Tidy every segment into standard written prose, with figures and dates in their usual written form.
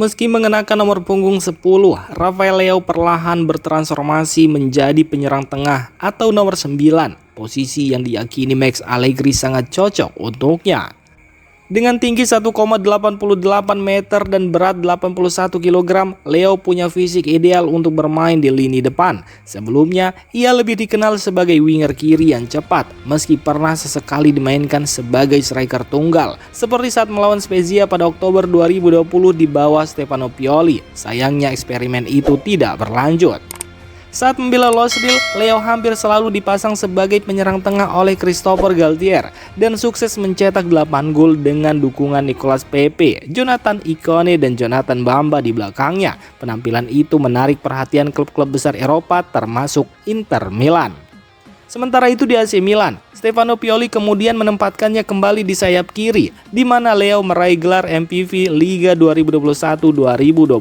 Meski mengenakan nomor punggung 10, Rafael Leao perlahan bertransformasi menjadi penyerang tengah atau nomor 9, posisi yang diyakini Max Allegri sangat cocok untuknya. Dengan tinggi 1,88 meter dan berat 81 kg, Leo punya fisik ideal untuk bermain di lini depan. Sebelumnya, ia lebih dikenal sebagai winger kiri yang cepat, meski pernah sesekali dimainkan sebagai striker tunggal, seperti saat melawan Spezia pada Oktober 2020 di bawah Stefano Pioli. Sayangnya eksperimen itu tidak berlanjut. Saat membela Lossville, Leo hampir selalu dipasang sebagai penyerang tengah oleh Christopher Galtier dan sukses mencetak 8 gol dengan dukungan Nicolas Pepe, Jonathan Ikone, dan Jonathan Bamba di belakangnya. Penampilan itu menarik perhatian klub-klub besar Eropa termasuk Inter Milan. Sementara itu di AC Milan, Stefano Pioli kemudian menempatkannya kembali di sayap kiri, di mana Leo meraih gelar MVP Liga 2021-2022.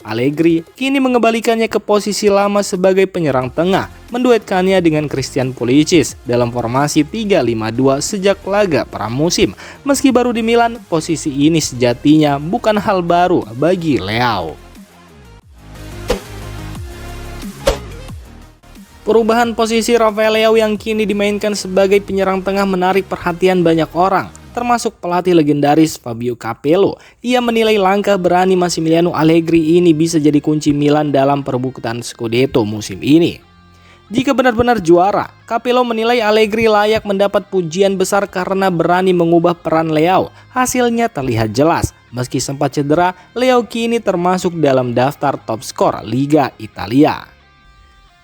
Allegri kini mengembalikannya ke posisi lama sebagai penyerang tengah, menduetkannya dengan Christian Pulisic dalam formasi 3-5-2 sejak laga pramusim. Meski baru di Milan, posisi ini sejatinya bukan hal baru bagi Leo. Perubahan posisi Rafael Leao yang kini dimainkan sebagai penyerang tengah menarik perhatian banyak orang, termasuk pelatih legendaris Fabio Capello. Ia menilai langkah berani Massimiliano Allegri ini bisa jadi kunci Milan dalam perebutan Scudetto musim ini. Jika benar-benar juara, Capello menilai Allegri layak mendapat pujian besar karena berani mengubah peran Leao. Hasilnya terlihat jelas. Meski sempat cedera, Leo kini termasuk dalam daftar top skor Liga Italia.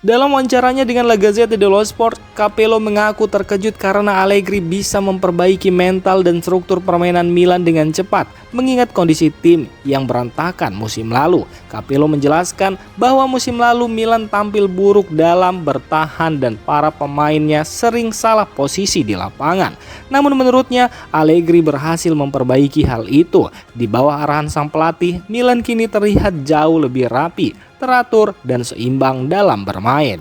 Dalam wawancaranya dengan La Gazzetta dello Sport, Capello mengaku terkejut karena Allegri bisa memperbaiki mental dan struktur permainan Milan dengan cepat, mengingat kondisi tim yang berantakan musim lalu. Capello menjelaskan bahwa musim lalu Milan tampil buruk dalam bertahan dan para pemainnya sering salah posisi di lapangan. Namun menurutnya, Allegri berhasil memperbaiki hal itu. Di bawah arahan sang pelatih, Milan kini terlihat jauh lebih rapi, teratur, dan seimbang dalam bermain.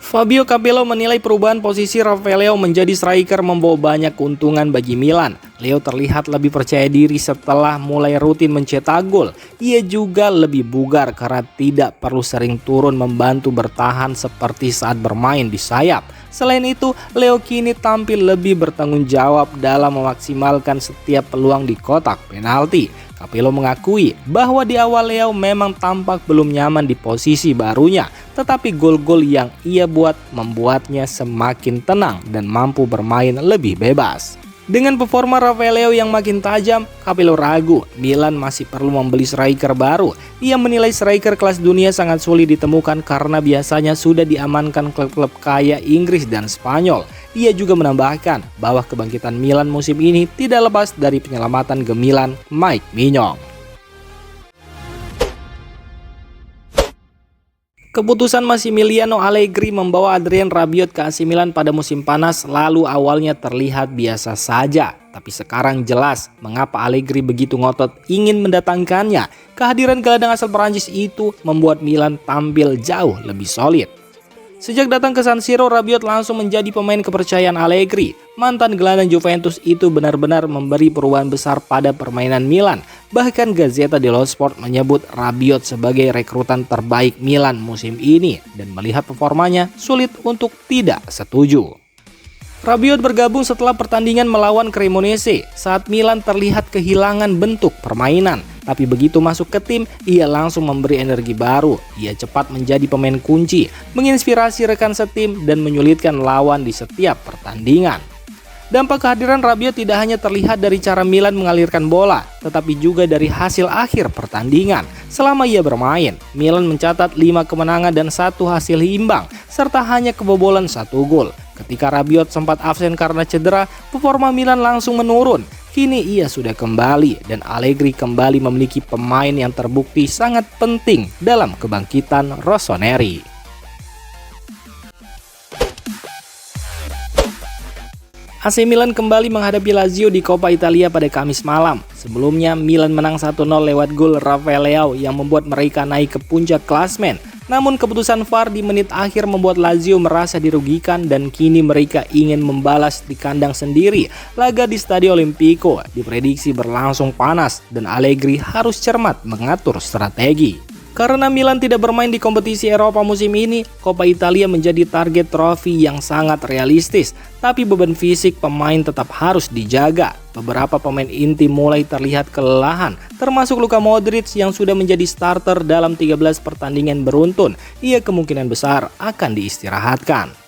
Fabio Capello menilai perubahan posisi Rafael Leao menjadi striker membawa banyak keuntungan bagi Milan. Leo terlihat lebih percaya diri setelah mulai rutin mencetak gol. Ia juga lebih bugar karena tidak perlu sering turun membantu bertahan seperti saat bermain di sayap. Selain itu, Leo kini tampil lebih bertanggung jawab dalam memaksimalkan setiap peluang di kotak penalti. Capello mengakui bahwa di awal Leo memang tampak belum nyaman di posisi barunya, tetapi gol-gol yang ia buat membuatnya semakin tenang dan mampu bermain lebih bebas. Dengan performa Rafael Leao yang makin tajam, Capello ragu Milan masih perlu membeli striker baru. Ia menilai striker kelas dunia sangat sulit ditemukan karena biasanya sudah diamankan klub-klub kaya Inggris dan Spanyol. Ia juga menambahkan bahwa kebangkitan Milan musim ini tidak lepas dari penyelamatan gemilan Mike Maignan. Keputusan Massimiliano Allegri membawa Adrien Rabiot ke AC Milan pada musim panas lalu awalnya terlihat biasa saja. Tapi sekarang jelas mengapa Allegri begitu ngotot ingin mendatangkannya. Kehadiran gelandang asal Perancis itu membuat Milan tampil jauh lebih solid. Sejak datang ke San Siro, Rabiot langsung menjadi pemain kepercayaan Allegri. Mantan gelandang Juventus itu benar-benar memberi perubahan besar pada permainan Milan. Bahkan Gazzetta dello Sport menyebut Rabiot sebagai rekrutan terbaik Milan musim ini dan melihat performanya sulit untuk tidak setuju. Rabiot bergabung setelah pertandingan melawan Cremonese saat Milan terlihat kehilangan bentuk permainan. Tapi begitu masuk ke tim, ia langsung memberi energi baru. Ia cepat menjadi pemain kunci, menginspirasi rekan setim dan menyulitkan lawan di setiap pertandingan. Dampak kehadiran Rabiot tidak hanya terlihat dari cara Milan mengalirkan bola, tetapi juga dari hasil akhir pertandingan. Selama ia bermain, Milan mencatat 5 kemenangan dan 1 hasil imbang, serta hanya kebobolan 1 gol. Ketika Rabiot sempat absen karena cedera, performa Milan langsung menurun. Kini ia sudah kembali dan Allegri kembali memiliki pemain yang terbukti sangat penting dalam kebangkitan Rossoneri. AC Milan kembali menghadapi Lazio di Coppa Italia pada Kamis malam. Sebelumnya Milan menang 1-0 lewat gol Rafael Leao yang membuat mereka naik ke puncak klasmen. Namun keputusan VAR di menit akhir membuat Lazio merasa dirugikan dan kini mereka ingin membalas di kandang sendiri. Laga di Stadio Olimpico diprediksi berlangsung panas dan Allegri harus cermat mengatur strategi. Karena Milan tidak bermain di kompetisi Eropa musim ini, Coppa Italia menjadi target trofi yang sangat realistis. Tapi beban fisik pemain tetap harus dijaga. Beberapa pemain inti mulai terlihat kelelahan, termasuk Luka Modric yang sudah menjadi starter dalam 13 pertandingan beruntun. Ia kemungkinan besar akan diistirahatkan.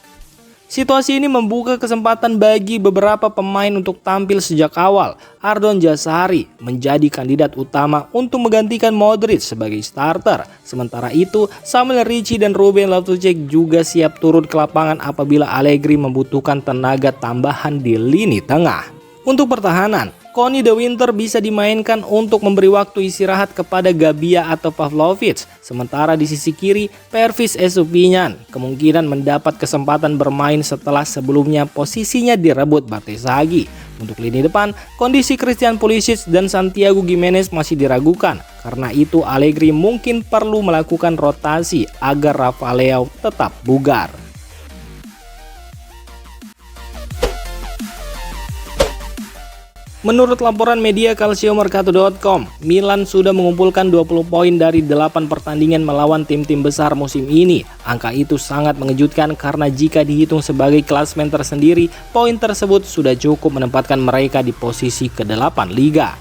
Situasi ini membuka kesempatan bagi beberapa pemain untuk tampil sejak awal. Ardon Jazari menjadi kandidat utama untuk menggantikan Modric sebagai starter. Sementara itu, Samuel Ricci dan Ruben Loftus-Cheek juga siap turun ke lapangan apabila Allegri membutuhkan tenaga tambahan di lini tengah. Untuk pertahanan, Conny De Winter bisa dimainkan untuk memberi waktu istirahat kepada Gabia atau Pavlovic. Sementara di sisi kiri, Pervis Estupiñán kemungkinan mendapat kesempatan bermain setelah sebelumnya posisinya direbut Batshuayi. Untuk lini depan, kondisi Christian Pulisic dan Santiago Gimenez masih diragukan. Karena itu Allegri mungkin perlu melakukan rotasi agar Rafa Leao tetap bugar. Menurut laporan media calciomercato.com, Milan sudah mengumpulkan 20 poin dari 8 pertandingan melawan tim-tim besar musim ini. Angka itu sangat mengejutkan karena jika dihitung sebagai klasmen tersendiri, poin tersebut sudah cukup menempatkan mereka di posisi ke-8 Liga.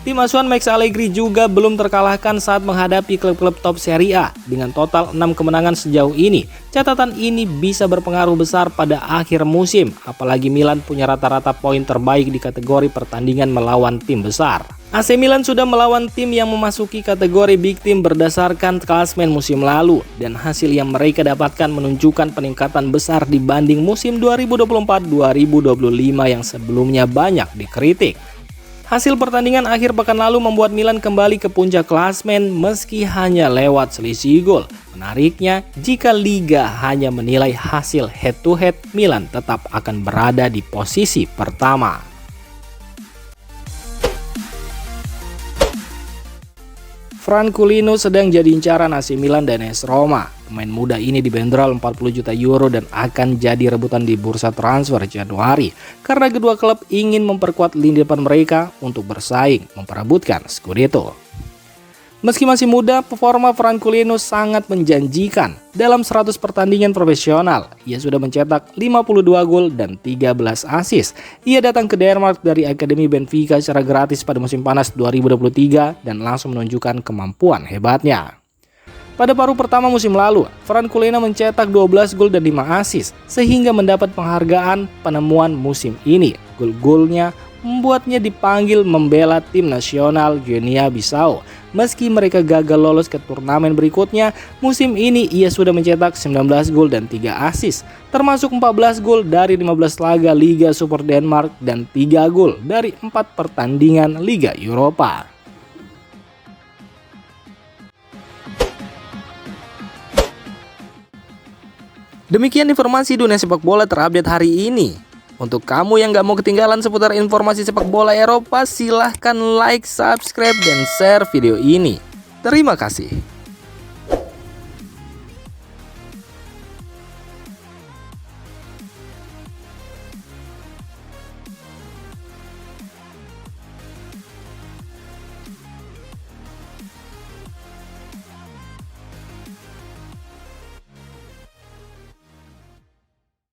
Tim asuhan Max Allegri juga belum terkalahkan saat menghadapi klub-klub top Serie A dengan total 6 kemenangan sejauh ini. Catatan ini bisa berpengaruh besar pada akhir musim, apalagi Milan punya rata-rata poin terbaik di kategori pertandingan melawan tim besar. AC Milan sudah melawan tim yang memasuki kategori big team berdasarkan klasmen musim lalu dan hasil yang mereka dapatkan menunjukkan peningkatan besar dibanding musim 2024-2025 yang sebelumnya banyak dikritik. Hasil pertandingan akhir pekan lalu membuat Milan kembali ke puncak klasmen meski hanya lewat selisih gol. Menariknya, jika Liga hanya menilai hasil head-to-head, Milan tetap akan berada di posisi pertama. Franculino sedang jadi incaran AC Milan dan AS Roma. Pemain muda ini dibanderol 40 juta euro dan akan jadi rebutan di bursa transfer Januari karena kedua klub ingin memperkuat lini depan mereka untuk bersaing memperebutkan Scudetto. Meski masih muda, performa Franculino sangat menjanjikan. Dalam 100 pertandingan profesional, ia sudah mencetak 52 gol dan 13 assist. Ia datang ke Denmark dari Akademi Benfica secara gratis pada musim panas 2023 dan langsung menunjukkan kemampuan hebatnya. Pada paruh pertama musim lalu, Franculino mencetak 12 gol dan 5 assist sehingga mendapat penghargaan penemuan musim ini. Gol-golnya membuatnya dipanggil membela tim nasional Guinea-Bissau. Meski mereka gagal lolos ke turnamen berikutnya, musim ini ia sudah mencetak 19 gol dan 3 assist, termasuk 14 gol dari 15 laga Liga Super Denmark dan 3 gol dari 4 pertandingan Liga Eropa. Demikian informasi dunia sepak bola terupdate hari ini. Untuk kamu yang gak mau ketinggalan seputar informasi sepak bola Eropa, silahkan like, subscribe, dan share video ini. Terima kasih.